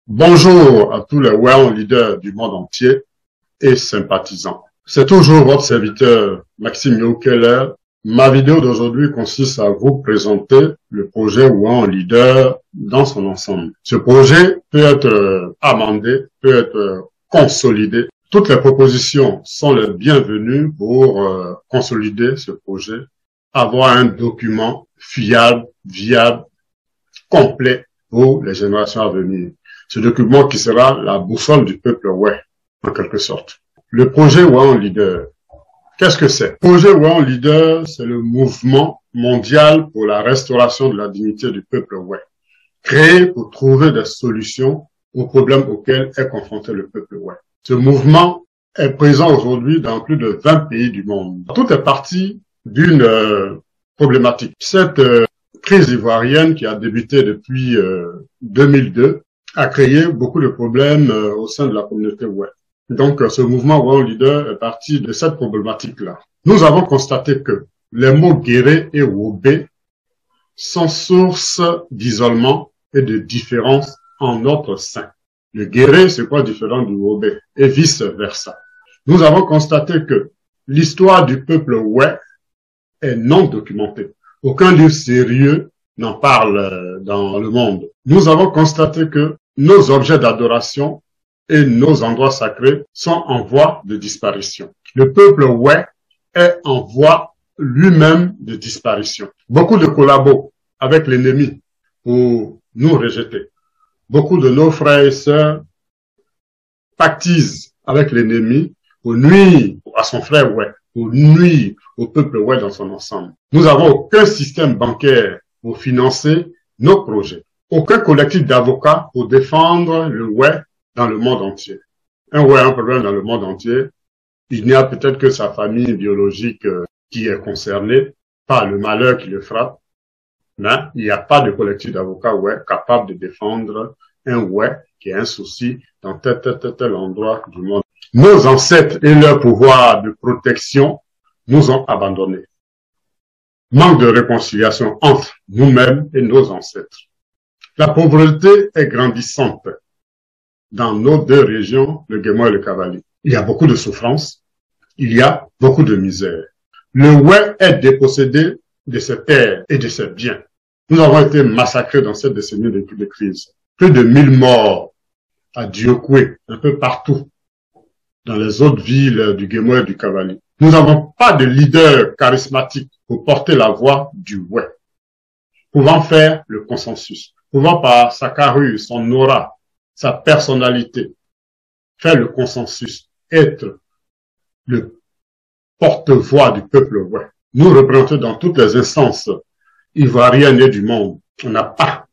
Bonjour à tous les WEON leaders du monde entier et sympathisants. C'est toujours votre serviteur Maxime Yokeller. Ma vidéo d'aujourd'hui consiste à vous présenter le projet WEON leader dans son ensemble. Ce projet peut être amendé, peut être consolidé. Toutes les propositions sont les bienvenues pour consolider ce projet, avoir un document fiable, viable, complet pour les générations à venir. Ce document qui sera la boussole du peuple WEON, en quelque sorte. Le projet WEON Leader. Qu'est-ce que c'est? Le projet WEON Leader, c'est le mouvement mondial pour la restauration de la dignité du peuple WEON, créé pour trouver des solutions aux problèmes auxquels est confronté le peuple WEON. Ce mouvement est présent aujourd'hui dans plus de 20 pays du monde. Tout est parti d'une problématique. Cette crise ivoirienne qui a débuté depuis 2002 a créé beaucoup de problèmes au sein de la communauté WEON. Donc, ce mouvement WEON Leader est parti de cette problématique-là. Nous avons constaté que les mots guéré et wobé sont source d'isolement et de différence en notre sein. Le guéré, c'est quoi différent du wobé et vice-versa. Nous avons constaté que l'histoire du peuple WEON est non documentée. Aucun livre sérieux n'en parle dans le monde. Nous avons constaté que nos objets d'adoration et nos endroits sacrés sont en voie de disparition. Le peuple WEON est en voie lui-même de disparition. Beaucoup de collabos avec l'ennemi pour nous rejeter. Beaucoup de nos frères et sœurs pactisent avec l'ennemi pour nuire à son frère WEON, pour nuire au peuple WEON dans son ensemble. Nous n'avons aucun système bancaire pour financer nos projets. Aucun collectif d'avocats pour défendre le WEON dans le monde entier. Un WEON a un problème dans le monde entier. Il n'y a peut-être que sa famille biologique qui est concernée par le malheur qui le frappe. Mais il n'y a pas de collectif d'avocats WEON capable de défendre un WEON qui a un souci dans tel endroit du monde. Nos ancêtres et leur pouvoir de protection nous ont abandonnés. Manque de réconciliation entre nous-mêmes et nos ancêtres. La pauvreté est grandissante dans nos deux régions, le Guémois et le Cavali. Il y a beaucoup de souffrance, il y a beaucoup de misère. Le WEON est dépossédé de ses terres et de ses biens. Nous avons été massacrés dans cette décennie de crise. Plus de 1000 morts à Diokwe, un peu partout, dans les autres villes du Guémois et du Cavali. Nous n'avons pas de leader charismatique pour porter la voix du WEON, pouvant faire le consensus, pouvant par sa carrure, son aura, sa personnalité, faire le consensus, être le porte-voix du peuple WEON. Nous représentons dans toutes les instances ivoiriennes et du monde. On n'a pas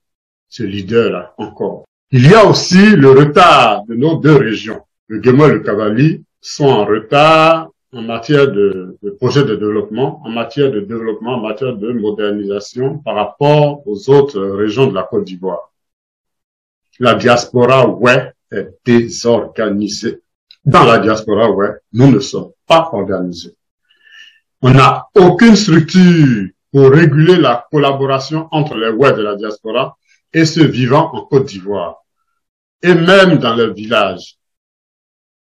ce leader-là encore. Il y a aussi le retard de nos deux régions. Le Guémois et le Cavali sont en retard en matière de projet de développement, en matière de développement, en matière de modernisation par rapport aux autres régions de la Côte d'Ivoire. La diaspora WEON est désorganisée. Dans la diaspora WEON, nous ne sommes pas organisés. On n'a aucune structure pour réguler la collaboration entre les WEON de la diaspora et ceux vivant en Côte d'Ivoire. Et même dans les villages,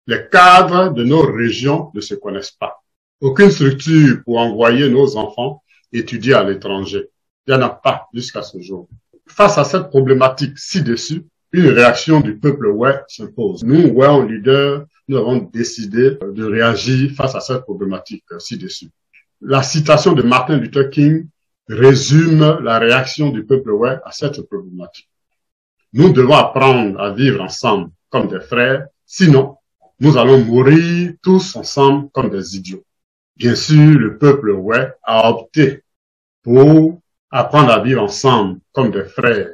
les cadres de nos régions ne se connaissent pas. Aucune structure pour envoyer nos enfants étudier à l'étranger. Il n'y en a pas jusqu'à ce jour. Face à cette problématique ci-dessus, une réaction du peuple WEON s'impose. Nous, WEON Leader, nous avons décidé de réagir face à cette problématique ci-dessus. La citation de Martin Luther King résume la réaction du peuple WEON à cette problématique. Nous devons apprendre à vivre ensemble comme des frères, sinon nous allons mourir tous ensemble comme des idiots. Bien sûr, le peuple WEON a opté pour apprendre à vivre ensemble comme des frères,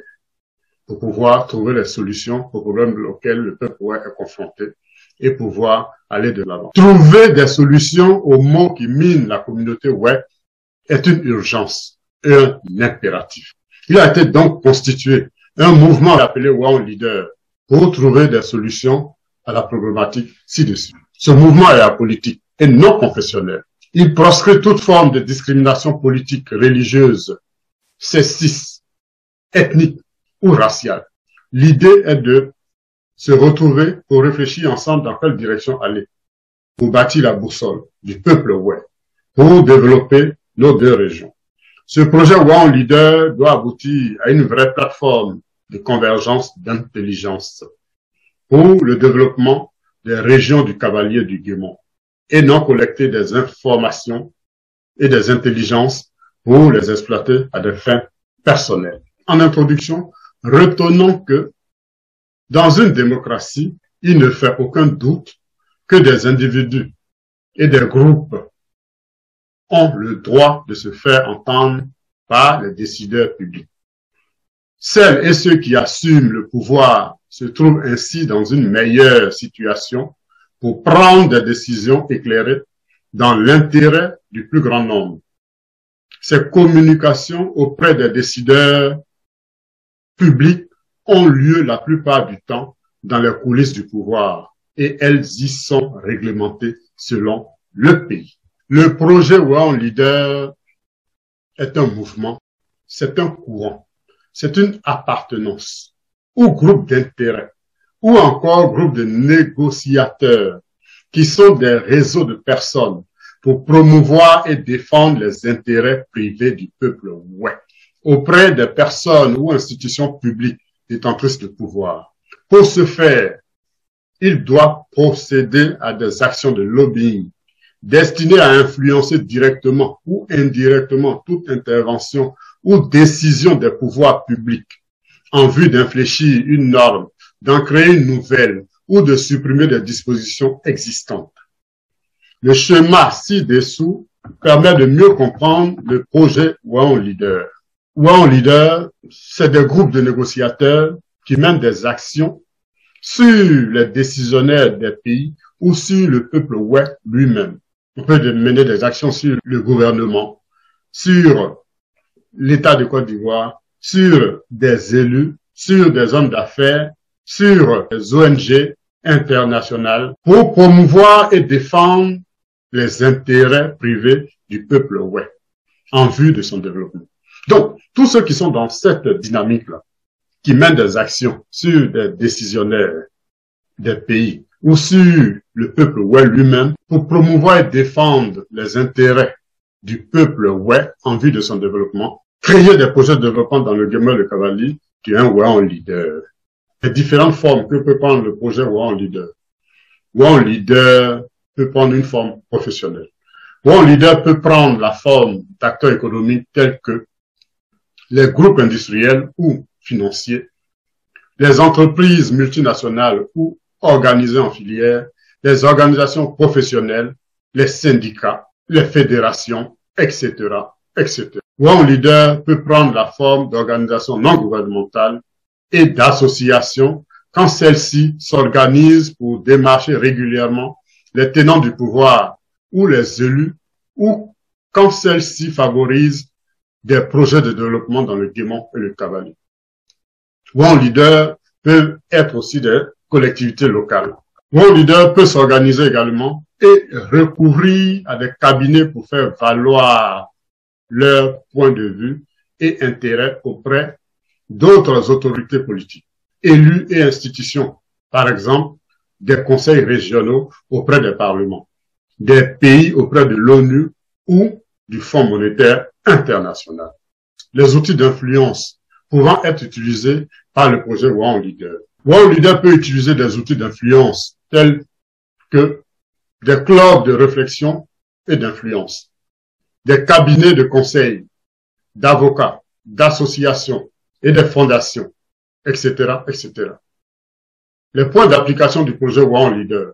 pour pouvoir trouver les solutions aux problèmes auxquels le peuple WEON est confronté et pouvoir aller de l'avant. Trouver des solutions aux maux qui minent la communauté WEON est une urgence et un impératif. Il a été donc constitué un mouvement appelé WEON Leader pour trouver des solutions à la problématique ci-dessus. Ce mouvement est apolitique et non confessionnel. Il proscrit toute forme de discrimination politique, religieuse, sexiste, ethnique ou raciale. L'idée est de se retrouver pour réfléchir ensemble dans quelle direction aller, pour bâtir la boussole du peuple ouai, pour développer nos deux régions. Ce projet WOW Leader doit aboutir à une vraie plateforme de convergence d'intelligence pour le développement des régions du Cavalier et du Guémont, et non collecter des informations et des intelligences pour les exploiter à des fins personnelles. En introduction, retenons que dans une démocratie, il ne fait aucun doute que des individus et des groupes ont le droit de se faire entendre par les décideurs publics. Celles et ceux qui assument le pouvoir se trouvent ainsi dans une meilleure situation pour prendre des décisions éclairées dans l'intérêt du plus grand nombre. Ces communications auprès des décideurs publics ont lieu la plupart du temps dans les coulisses du pouvoir et elles y sont réglementées selon le pays. Le projet WOW Leader est un mouvement, c'est un courant, c'est une appartenance ou groupe d'intérêt ou encore groupe de négociateurs qui sont des réseaux de personnes pour promouvoir et défendre les intérêts privés du peuple ouai auprès des personnes ou institutions publiques détentrices de pouvoir. Pour ce faire, il doit procéder à des actions de lobbying destinées à influencer directement ou indirectement toute intervention ou décision des pouvoirs publics en vue d'infléchir une norme, d'en créer une nouvelle ou de supprimer des dispositions existantes. Le schéma ci-dessous permet de mieux comprendre le projet WOW Leader. WOW Leader, c'est des groupes de négociateurs qui mènent des actions sur les décisionnaires des pays ou sur le peuple ouai lui-même. On peut mener des actions sur le gouvernement, sur l'État de Côte d'Ivoire, sur des élus, sur des hommes d'affaires, sur les ONG internationales pour promouvoir et défendre les intérêts privés du peuple ouai en vue de son développement. Donc, tous ceux qui sont dans cette dynamique-là, qui mènent des actions sur des décisionnaires des pays ou sur le peuple ouai lui-même pour promouvoir et défendre les intérêts du peuple ouai en vue de son développement, créer des projets de développement dans le Guémont et le Cavalier, qui est un WOW Leader. Les différentes formes que peut prendre le projet WOW Leader. WOW Leader peut prendre une forme professionnelle. WOW Leader peut prendre la forme d'acteurs économiques tels que les groupes industriels ou financiers, les entreprises multinationales ou organisées en filière, les organisations professionnelles, les syndicats, les fédérations, etc., etc. WOW Leader peut prendre la forme d'organisations non gouvernementales et d'associations quand celles-ci s'organisent pour démarcher régulièrement les tenants du pouvoir ou les élus ou quand celles-ci favorisent des projets de développement dans le Guémont et le Cavalier. WOW Leader peut être aussi des collectivités locales. WOW Leader peut s'organiser également et recourir à des cabinets pour faire valoir leur point de vue et intérêt auprès d'autres autorités politiques, élus et institutions, par exemple des conseils régionaux auprès des parlements, des pays auprès de l'ONU ou du Fonds monétaire international. Les outils d'influence pouvant être utilisés par le projet WOW Leader. WOW Leader peut utiliser des outils d'influence tels que des clubs de réflexion et d'influence, des cabinets de conseil, d'avocats, d'associations et des fondations, etc., etc. Les points d'application du projet WOW Leader.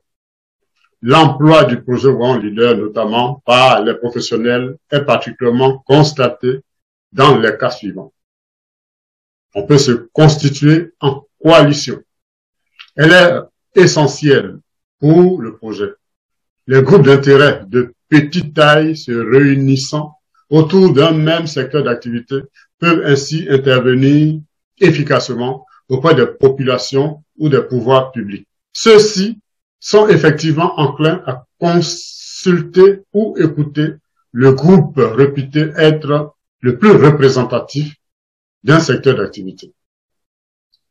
L'emploi du projet WOW Leader, notamment par les professionnels, est particulièrement constaté dans les cas suivants. On peut se constituer en coalition. Elle est essentielle pour le projet. Les groupes d'intérêt de petite taille se réunissant autour d'un même secteur d'activité peuvent ainsi intervenir efficacement auprès des populations ou des pouvoirs publics. Ceux-ci sont effectivement enclins à consulter ou écouter le groupe réputé être le plus représentatif d'un secteur d'activité.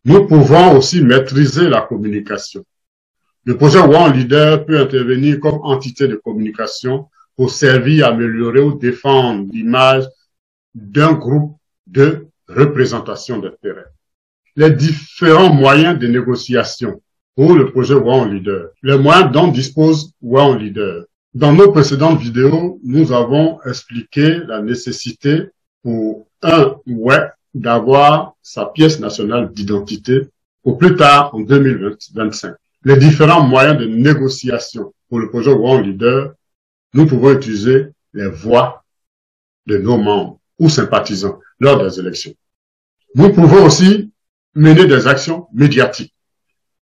Nous pouvons aussi maîtriser la communication. Le projet One Leader peut intervenir comme entité de communication pour servir à améliorer ou défendre l'image d'un groupe de représentation d'intérêt. Les différents moyens de négociation pour le projet One Leader, les moyens dont dispose One Leader. Dans nos précédentes vidéos, nous avons expliqué la nécessité pour un WEC d'avoir sa pièce nationale d'identité au plus tard en 2025. Les différents moyens de négociation pour le projet One Leader, nous pouvons utiliser les voix de nos membres ou sympathisants lors des élections. Nous pouvons aussi mener des actions médiatiques,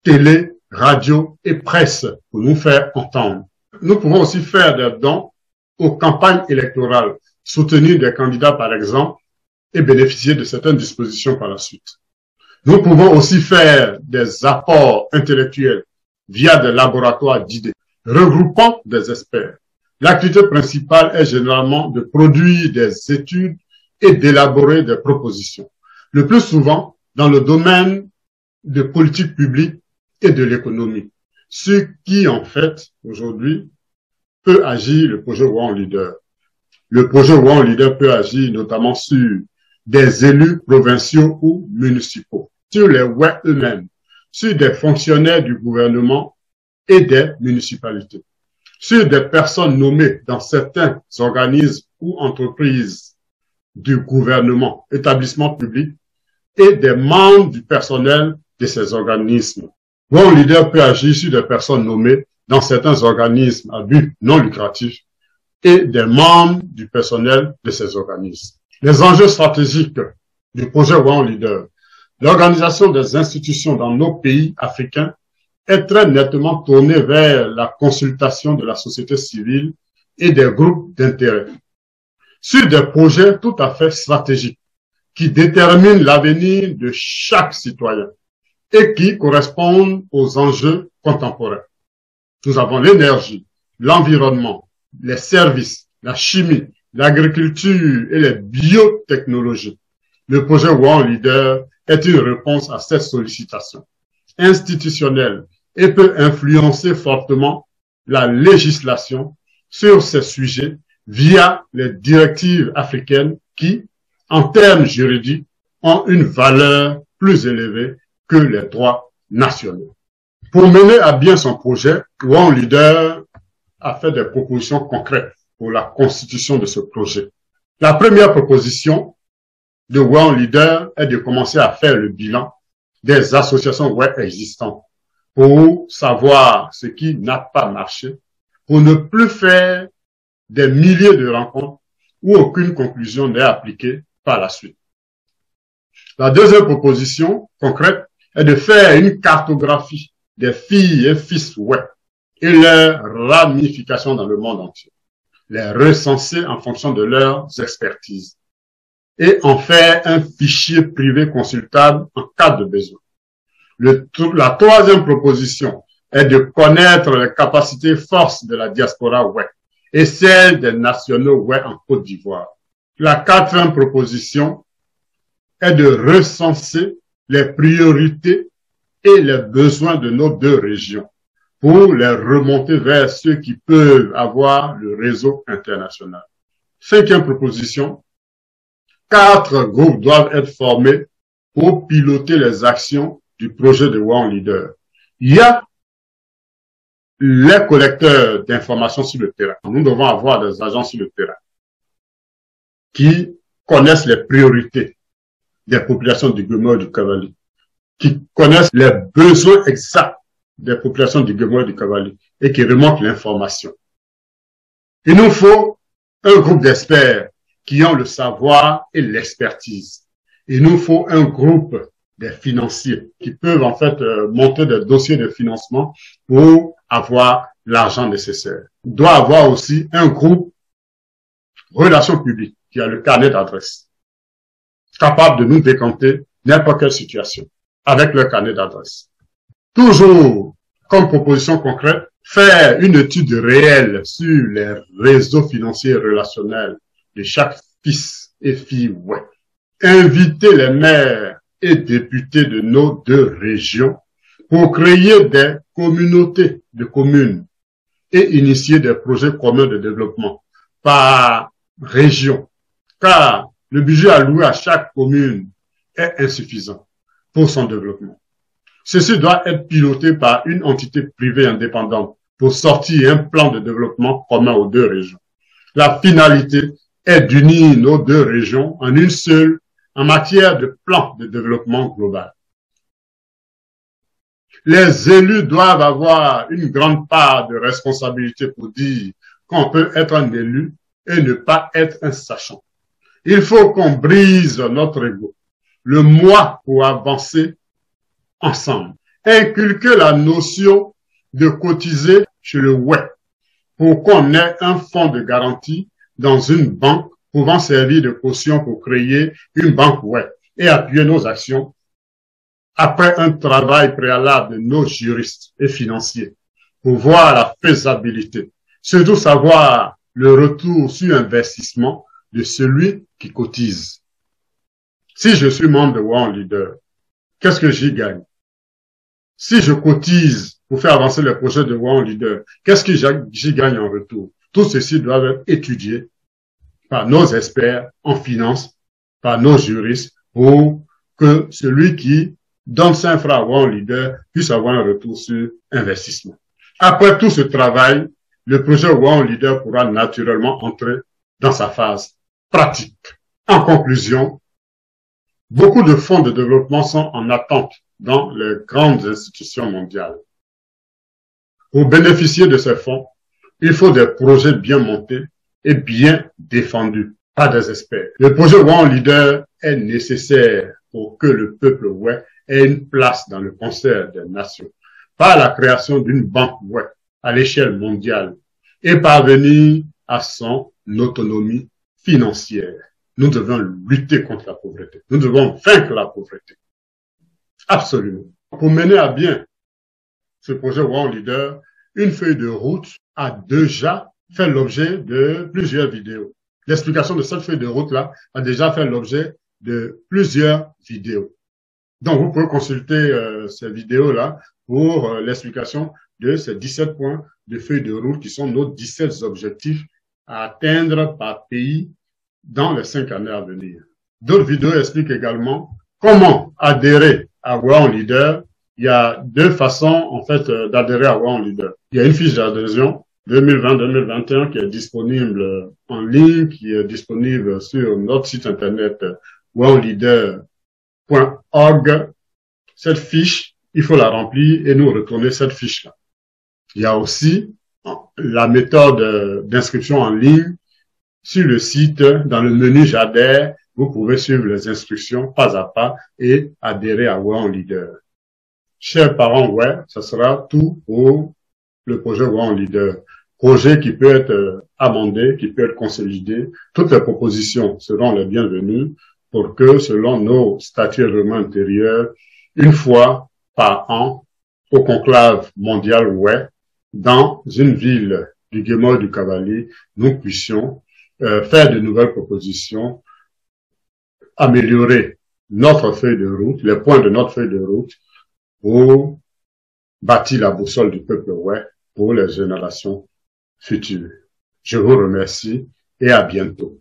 télé, radio et presse pour nous faire entendre. Nous pouvons aussi faire des dons aux campagnes électorales, soutenir des candidats par exemple et bénéficier de certaines dispositions par la suite. Nous pouvons aussi faire des apports intellectuels via des laboratoires d'idées, regroupant des experts. L'activité principale est généralement de produire des études et d'élaborer des propositions. Le plus souvent, dans le domaine de politique publique et de l'économie. Ce qui, en fait, aujourd'hui, peut agir le projet One Leader. Le projet One Leader peut agir notamment sur des élus provinciaux ou municipaux, sur les WEC eux-mêmes, sur des fonctionnaires du gouvernement et des municipalités, sur des personnes nommées dans certains organismes ou entreprises du gouvernement, établissements publics et des membres du personnel de ces organismes. One Leader peut agir sur des personnes nommées dans certains organismes à but non lucratif et des membres du personnel de ces organismes. Les enjeux stratégiques du projet One Leader. L'organisation des institutions dans nos pays africains est très nettement tournée vers la consultation de la société civile et des groupes d'intérêt sur des projets tout à fait stratégiques qui déterminent l'avenir de chaque citoyen et qui correspondent aux enjeux contemporains. Nous avons l'énergie, l'environnement, les services, la chimie, l'agriculture et les biotechnologies. Le projet One Leader est une réponse à cette sollicitation institutionnelle et peut influencer fortement la législation sur ces sujets via les directives africaines qui, en termes juridiques, ont une valeur plus élevée que les droits nationaux. Pour mener à bien son projet, One Leader a fait des propositions concrètes pour la constitution de ce projet. La première proposition de One Leader est de commencer à faire le bilan des associations web existantes pour savoir ce qui n'a pas marché, pour ne plus faire des milliers de rencontres où aucune conclusion n'est appliquée par la suite. La deuxième proposition concrète est de faire une cartographie des filles et fils web et leurs ramifications dans le monde entier, les recenser en fonction de leurs expertises et en faire un fichier privé consultable en cas de besoin. La troisième proposition est de connaître les capacités forces de la diaspora web et celles des nationaux web en Côte d'Ivoire. La quatrième proposition est de recenser les priorités et les besoins de nos deux régions pour les remonter vers ceux qui peuvent avoir le réseau international. Cinquième proposition, 4 groupes doivent être formés pour piloter les actions du projet de One Leader. Il y a les collecteurs d'informations sur le terrain. Nous devons avoir des agents sur le terrain qui connaissent les priorités des populations du Guémor et du Cavali, qui connaissent les besoins exacts des populations du Guémor et du Cavali et qui remontent l'information. Il nous faut un groupe d'experts qui ont le savoir et l'expertise. Il nous faut un groupe des financiers qui peuvent en fait monter des dossiers de financement pour avoir l'argent nécessaire. Il doit avoir aussi un groupe relations publiques qui a le carnet d'adresse, capable de nous décanter n'importe quelle situation avec le carnet d'adresse. Toujours, comme proposition concrète, faire une étude réelle sur les réseaux financiers et relationnels de chaque fils et fille web. Inviter les maires et députés de nos deux régions pour créer des communautés de communes et initier des projets communs de développement par région, car le budget alloué à chaque commune est insuffisant pour son développement. Ceci doit être piloté par une entité privée indépendante pour sortir un plan de développement commun aux deux régions. La finalité est d'unir nos deux régions en une seule en matière de plan de développement global. Les élus doivent avoir une grande part de responsabilité pour dire qu'on peut être un élu et ne pas être un sachant. Il faut qu'on brise notre ego, le moi pour avancer ensemble. Inculquer la notion de cotiser chez le ouais pour qu'on ait un fonds de garantie dans une banque pouvant servir de caution pour créer une banque ouais et appuyer nos actions après un travail préalable de nos juristes et financiers pour voir la faisabilité, surtout savoir le retour sur investissement de celui qui cotise. Si je suis membre de One Leader, qu'est-ce que j'y gagne? Si je cotise pour faire avancer le projet de One Leader, qu'est-ce que j'y gagne en retour? Tout ceci doit être étudié par nos experts en finance, par nos juristes, pour que celui qui donne 5 francs à One Leader puisse avoir un retour sur investissement. Après tout ce travail, le projet One Leader pourra naturellement entrer dans sa phase pratique. En conclusion, beaucoup de fonds de développement sont en attente dans les grandes institutions mondiales. Pour bénéficier de ces fonds, il faut des projets bien montés et bien défendus par des experts. Le projet One Leader est nécessaire pour que le peuple ouais ait une place dans le concert des nations, par la création d'une banque ouais à l'échelle mondiale et parvenir à son autonomie financière. Nous devons lutter contre la pauvreté. Nous devons vaincre la pauvreté. Absolument. Pour mener à bien ce projet One Leader, une feuille de route a déjà fait l'objet de plusieurs vidéos. L'explication de cette feuille de route-là a déjà fait l'objet de plusieurs vidéos. Donc, vous pouvez consulter ces vidéos-là pour l'explication de ces 17 points de feuille de route qui sont nos 17 objectifs à atteindre par pays dans les 5 années à venir. D'autres vidéos expliquent également comment adhérer à One Leader. Il y a deux façons, en fait, d'adhérer à One Leader. Il y a une fiche d'adhésion 2020-2021 qui est disponible en ligne, qui est disponible sur notre site internet oneleader.org. Cette fiche, il faut la remplir et nous retourner cette fiche-là. Il y a aussi la méthode d'inscription en ligne sur le site, dans le menu J'adhère, vous pouvez suivre les instructions pas à pas et adhérer à One Leader. Chers parents, ouais, ça sera tout pour le projet One Leader. Projet qui peut être amendé, qui peut être consolidé. Toutes les propositions seront les bienvenues pour que, selon nos statuts et règlements intérieurs, une fois par an, au conclave mondial ouais, dans une ville du Guémor du Cavalier, nous puissions faire de nouvelles propositions, améliorer notre feuille de route, les points de notre feuille de route, pour bâtir la boussole du peuple ouais pour les générations futures. Je vous remercie et à bientôt.